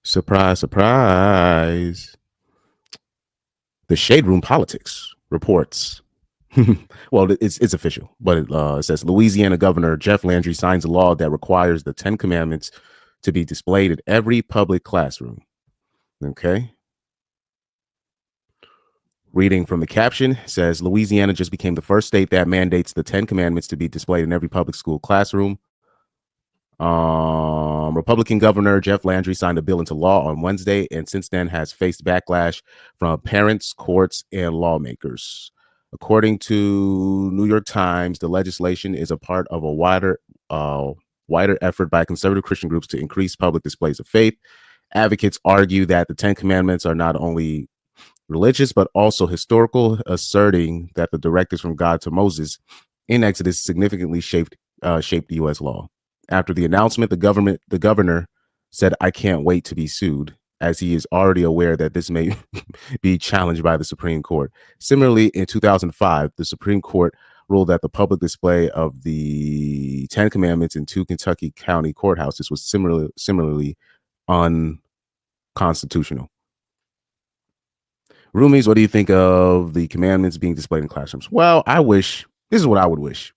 Surprise, surprise. The Shade Room Politics reports. Well, it's official, but it says Louisiana Governor Jeff Landry signs a law that requires the Ten Commandments to be displayed in every public classroom. Okay. Reading from the caption says Louisiana just became the first state that mandates the Ten Commandments to be displayed in every public school classroom. Republican Governor Jeff Landry signed a bill into law on Wednesday, and since then has faced backlash from parents, courts, and lawmakers. According to New York Times, the legislation is a part of a wider effort by conservative Christian groups to increase public displays of faith. Advocates argue that the Ten Commandments are not only religious but also historical, asserting that the directives from God to Moses in Exodus significantly shaped the U.S. law. After the announcement, the governor said, "I can't wait to be sued," as he is already aware that this may be challenged by the Supreme Court. Similarly, in 2005, the Supreme Court ruled that the public display of the Ten Commandments in two Kentucky county courthouses was similarly unconstitutional. Roomies, what do you think of the commandments being displayed in classrooms? Well, this is what I would wish,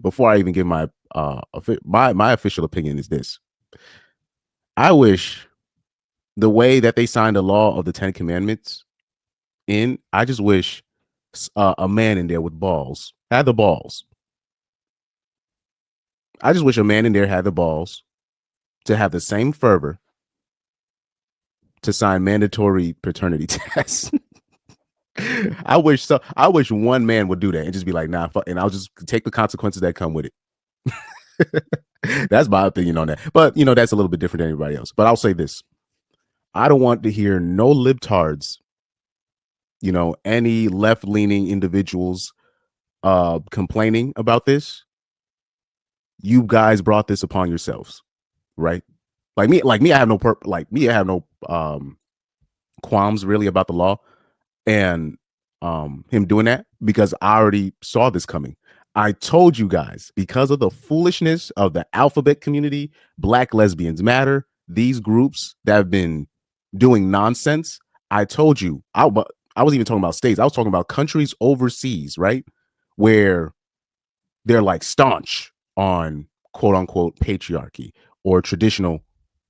before I even give my my official opinion is this. I wish the way that they signed the law of the Ten Commandments I just wish a man in there with balls had the balls. I just wish a man in there had the balls to have the same fervor to sign mandatory paternity tests. I wish so. I wish one man would do that and just be like, nah, fuck, and I'll just take the consequences that come with it. That's my opinion on that. But that's a little bit different than everybody else. But I'll say this. I don't want to hear no libtards, any left-leaning individuals complaining about this. You guys brought this upon yourselves, right? Like me, I have no qualms really about the law and him doing that, because I already saw this coming. I told you guys, because of the foolishness of the alphabet community, Black Lesbians Matter, these groups that have been doing nonsense. I told you, I was even talking about states. I was talking about countries overseas, right? Where they're like staunch on quote unquote patriarchy or traditional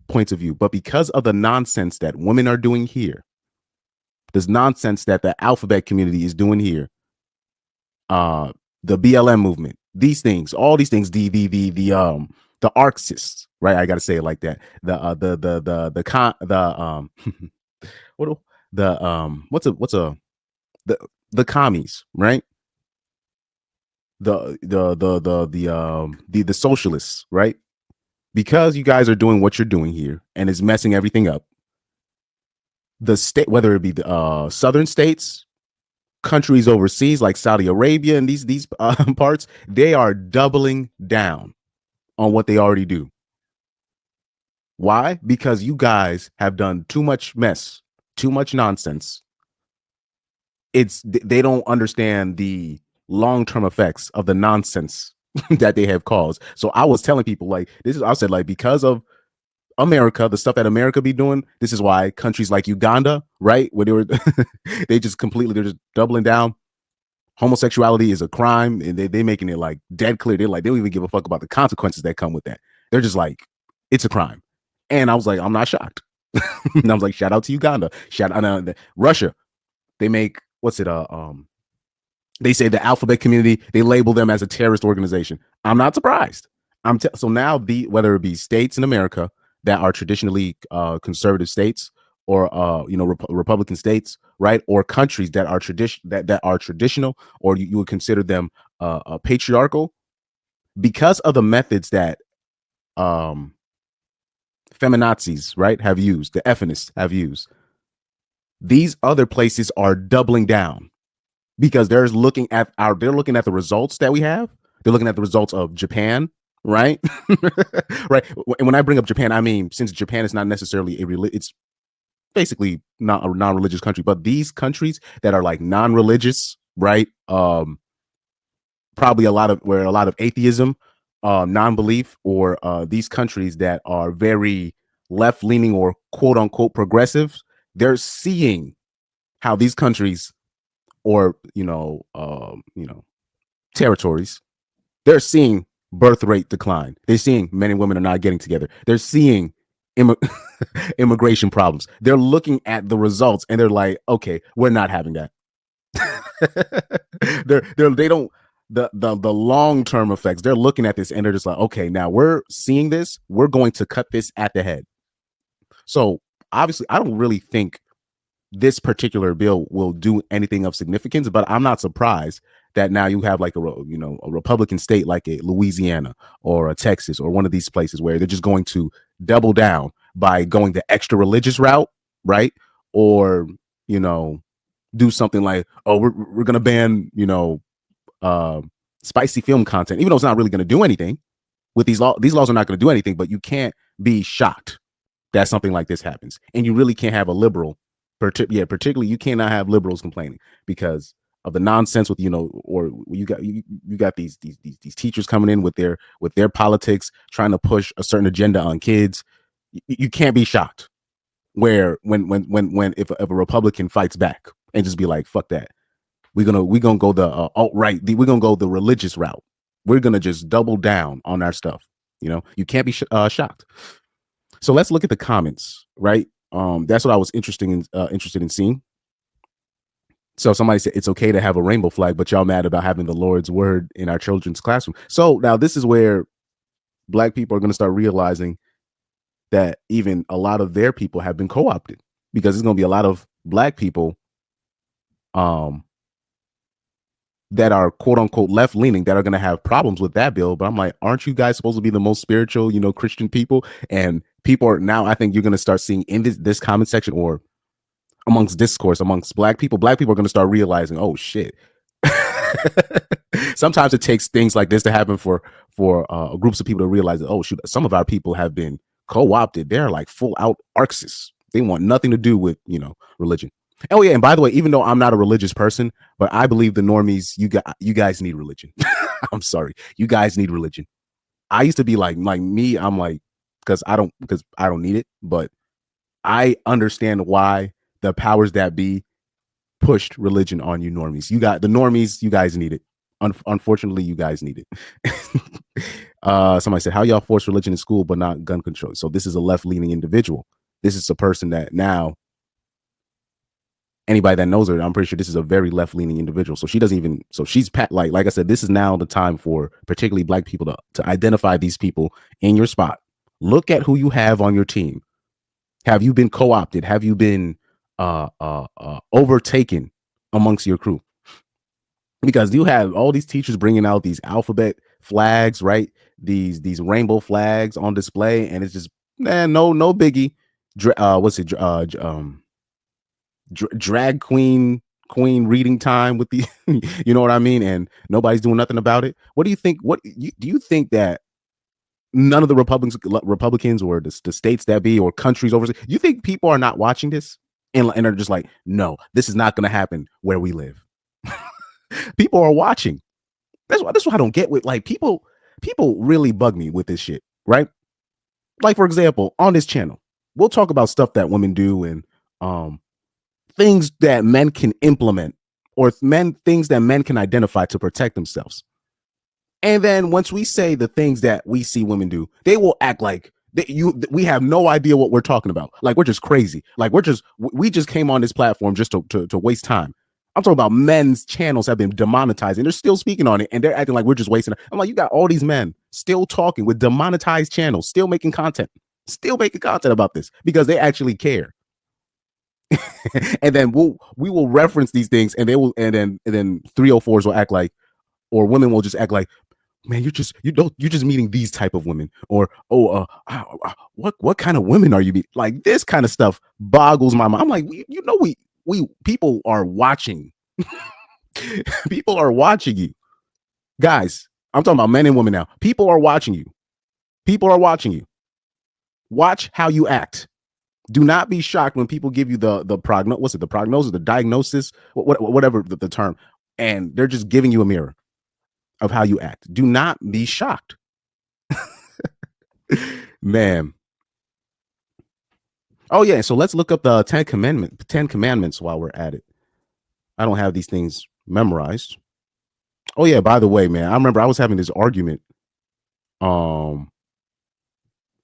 points of view. But because of the nonsense that women are doing here, this nonsense that the alphabet community is doing here, the BLM movement, all these things, the Arxists, right? I got to say it like that. The commies, right? The socialists, right? Because you guys are doing what you're doing here and is messing everything up. The state, whether it be the southern states, countries overseas like Saudi Arabia and these parts, they are doubling down on what they already do. Why? Because you guys have done too much mess, too much nonsense. They don't understand the long-term effects of the nonsense that they have caused. So I was telling people I said because of America, the stuff that America be doing, this is why countries like Uganda, right, where they're just doubling down. Homosexuality is a crime, and they making it like dead clear. They're like, they don't even give a fuck about the consequences that come with that. They're just like, it's a crime. And I was like, I'm not shocked. And I was like, shout out to Uganda, shout out Russia. They make they say the alphabet community, they label them as a terrorist organization. I'm not surprised. So now whether it be states in America that are traditionally conservative states, or Republican states, right, or countries that are traditional, or you would consider them patriarchal, because of the methods that feminazis, right, have used, the feminists have used. These other places are doubling down because they're looking at the results that we have. They're looking at the results of Japan, right? Right. And when I bring up Japan, I mean, since Japan is not necessarily it's basically not a non-religious country, but these countries that are like non-religious, right? Probably a lot of atheism, non-belief, or these countries that are very left leaning or quote unquote progressives, they're seeing how these countries or territories, they're seeing birth rate decline. They're seeing men and women are not getting together. They're seeing imm- immigration problems. They're looking at the results and they're like, okay, we're not having that. They don't the long term effects. They're looking at this and they're just like, okay, now we're seeing this. We're going to cut this at the head. So obviously, I don't really think this particular bill will do anything of significance, but I'm not surprised that now you have like a Republican state like a Louisiana or a Texas or one of these places where they're just going to double down by going the extra religious route, right? Or you know do something like, oh, we're gonna ban uh, spicy film content, even though it's not really going to do anything. With these laws are not going to do anything, but you can't be shocked that something like this happens, and you really can't have a liberal, particularly you cannot have liberals complaining because of the nonsense with or you got these teachers coming in with their politics, trying to push a certain agenda on kids. You can't be shocked where when if a Republican fights back and just be like, fuck that, we're gonna go the alt right. We're gonna go the religious route. We're gonna just double down on our stuff. You can't be shocked. So let's look at the comments, right? That's what I was interested in seeing. So somebody said it's okay to have a rainbow flag, but y'all mad about having the Lord's word in our children's classroom. So now this is where Black people are going to start realizing that even a lot of their people have been co-opted, because there's going to be a lot of Black people um, that are quote unquote left leaning that are going to have problems with that bill. But I'm like, aren't you guys supposed to be the most spiritual, Christian people? And people are now, I think you're going to start seeing in this comment section or amongst discourse amongst Black people are going to start realizing, oh shit. Sometimes it takes things like this to happen for groups of people to realize that, oh shoot, some of our people have been co-opted. They're like full out Marxists. They want nothing to do with religion. Oh yeah, and by the way, even though I'm not a religious person, but I believe the normies, you guys need religion. I'm sorry, you guys need religion. I used to be like me. I'm like, because I don't need it, but I understand why the powers that be pushed religion on you normies. You got the normies. You guys need it. Unfortunately, you guys need it. Somebody said, how y'all force religion in school but not gun control? So this is a left-leaning individual. This is a person that now anybody that knows her, I'm pretty sure this is a very left-leaning individual. So she doesn't even, so she's like I said, this is now the time for particularly Black people to identify these people in your spot. Look at who you have on your team. Have you been co-opted? Have you been overtaken amongst your crew? Because you have all these teachers bringing out these alphabet flags, right? These rainbow flags on display, and it's just no biggie. What's it? Drag queen reading time with the, you know what I mean? And nobody's doing nothing about it. What do you think? Do you think that none of the Republicans or the states that be or countries overseas, you think people are not watching this and are just like, no, this is not going to happen where we live? People are watching. That's what I don't get with like people. People really bug me with this shit, right? Like for example, on this channel, we'll talk about stuff that women do and things that men can implement or things that men can identify to protect themselves. And then once we say the things that we see women do, they will act like we have no idea what we're talking about. Like we're just crazy. Like we just came on this platform just to waste time. I'm talking about men's channels have been demonetized and they're still speaking on it and they're acting like we're just wasting. I'm like, you got all these men still talking with demonetized channels, still making content about this because they actually care. And then we will reference these things and they will and then 304s will act like, or women will just act like, man, you're just meeting these type of women, or what kind of women are you meeting? Like this kind of stuff boggles my mind. I'm like, we people are watching. People are watching you, guys. I'm talking about men and women now. People are watching you. People are watching you. Watch how you act. Do not be shocked when people give you the prognosis. What's it? The prognosis, the diagnosis, whatever the term, and they're just giving you a mirror of how you act. Do not be shocked. Man, Oh yeah, so let's look up the Ten Commandments while we're at it. I don't have these things memorized. Oh yeah, by the way, man, I remember I was having this argument um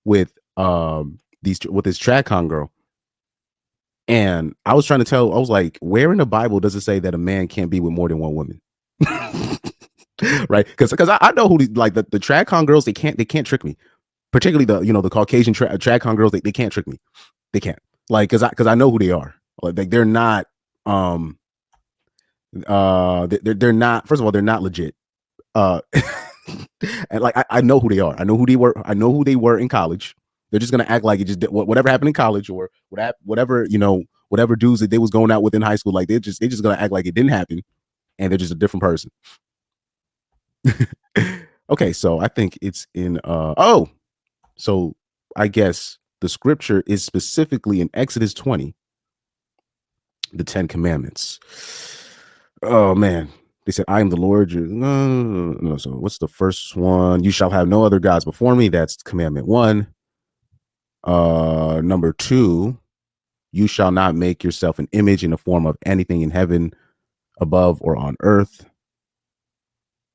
with these with this TradCon girl, and I was trying to tell, I was like, where in the Bible does it say that a man can't be with more than one woman? Right? Because I know who like the TradCon girls, they can't trick me. Particularly the the Caucasian TradCon girls, they can't trick me. They can't. Like because I know who they are. Like they're not um they're not, first of all, they're not legit. uh and like I know who they are. I know who they were. I know who they were in college. They're just gonna act like it just did, whatever happened in college, or whatever whatever dudes that they was going out with in high school. Like they just gonna act like it didn't happen, and they're just a different person. Okay, so I think it's in so I guess the scripture is specifically in Exodus 20, the 10 commandments. Oh man. They said, I am the Lord. No. So what's the first one? You shall have no other gods before me. That's commandment 1. Number 2, you shall not make yourself an image in the form of anything in heaven, above, or on earth.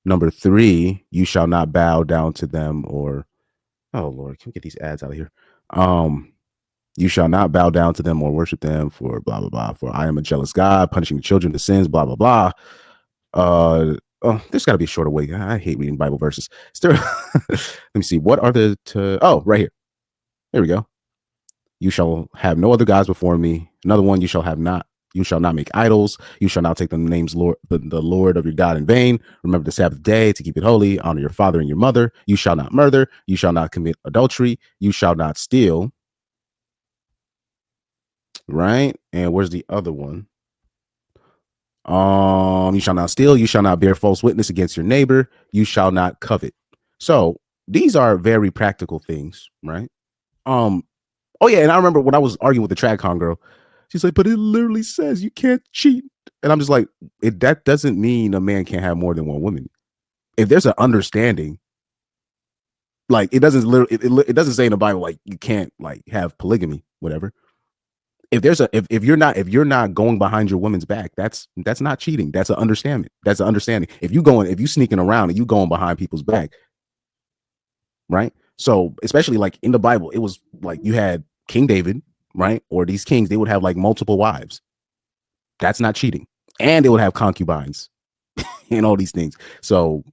Number 3, you shall not bow down to them, or oh Lord, can we get these ads out of here? You shall not bow down to them or worship them, for blah blah blah. For I am a jealous God, punishing the children to sins, blah blah blah. There's got to be a shorter way. I hate reading Bible verses. Let me see. What are oh, right here. There we go. You shall have no other gods before me. Another one, you shall not make idols. You shall not take the names Lord, the Lord of your God in vain. Remember the Sabbath day to keep it holy. Honor your father and your mother. You shall not murder. You shall not commit adultery. You shall not steal. Right? And where's the other one? You shall not steal. You shall not bear false witness against your neighbor. You shall not covet. So these are very practical things, right? Oh yeah, and I remember when I was arguing with the TradCon girl, she's like, "But it literally says you can't cheat," and I'm just like, that doesn't mean a man can't have more than one woman. If there's an understanding, like it doesn't literally, it doesn't say in the Bible like you can't like have polygamy, whatever. If there's a if you're not going behind your woman's back, that's not cheating. That's an understanding. That's an understanding. If you sneaking around and you going behind people's back, right? So especially like in the Bible, it was like you had King David, right? Or these kings, they would have like multiple wives. That's not cheating. And they would have concubines and all these things. So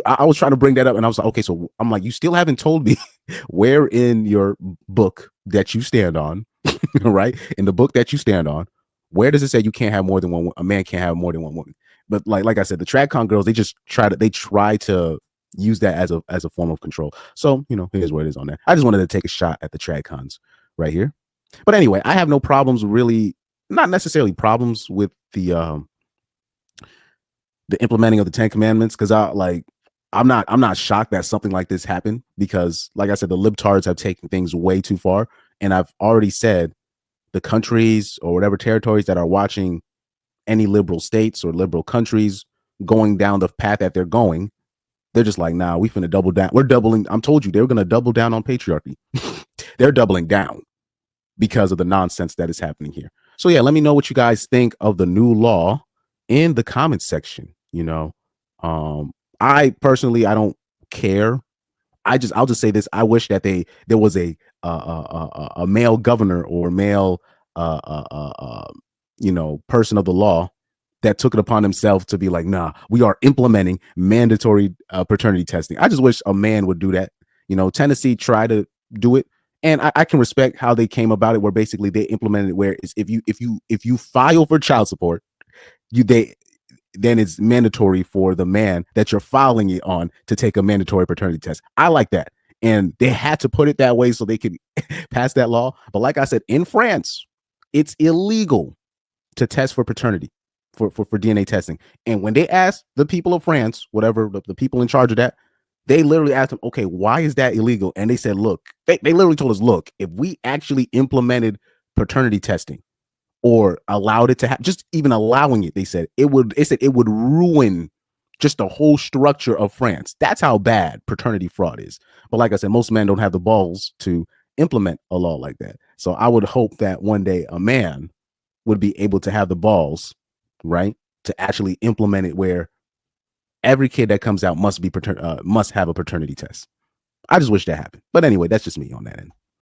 I was trying to bring that up, and I was like, okay, so I'm like, you still haven't told me where in your book that you stand on, right? In the book that you stand on, where does it say you can't have more than one? A man can't have more than one woman. But like I said, the TradCon girls, they just try to use that as a form of control. So here's what it is on that. I just wanted to take a shot at the TradCons right here. But anyway, I have no problems, really, not necessarily problems with the implementing of the 10 commandments, because I'm not shocked that something like this happened, because like I said, the libtards have taken things way too far. And I've already said the countries or whatever territories that are watching any liberal states or liberal countries going down the path that they're going, they're just like, nah, we finna double down. We're doubling. I'm told you, they're gonna double down on patriarchy. They're doubling down because of the nonsense that is happening here. So yeah, let me know what you guys think of the new law in the comments section. I personally, I don't care. I'll just say this. I wish that there was a male governor or male person of the law that took it upon himself to be like, nah, we are implementing mandatory paternity testing. I just wish a man would do that. Tennessee tried to do it, and I can respect how they came about it, where basically they implemented it where it's if you file for child support, then it's mandatory for the man that you're filing it on to take a mandatory paternity test. I like that. And they had to put it that way so they could pass that law. But like I said, in France, it's illegal to test for paternity, for DNA testing. And when they asked the people of France, whatever, the people in charge of that, they literally asked them, okay, why is that illegal? And they said, look, they literally told us, look, if we actually implemented paternity testing, or allowed it to happen, just even allowing it, they said it would ruin just the whole structure of France. That's how bad paternity fraud is. But like I said, most men don't have the balls to implement a law like that. So I would hope that one day a man would be able to have the balls, right, to actually implement it where every kid that comes out must have a paternity test. I just wish that happened. But anyway, that's just me on that end.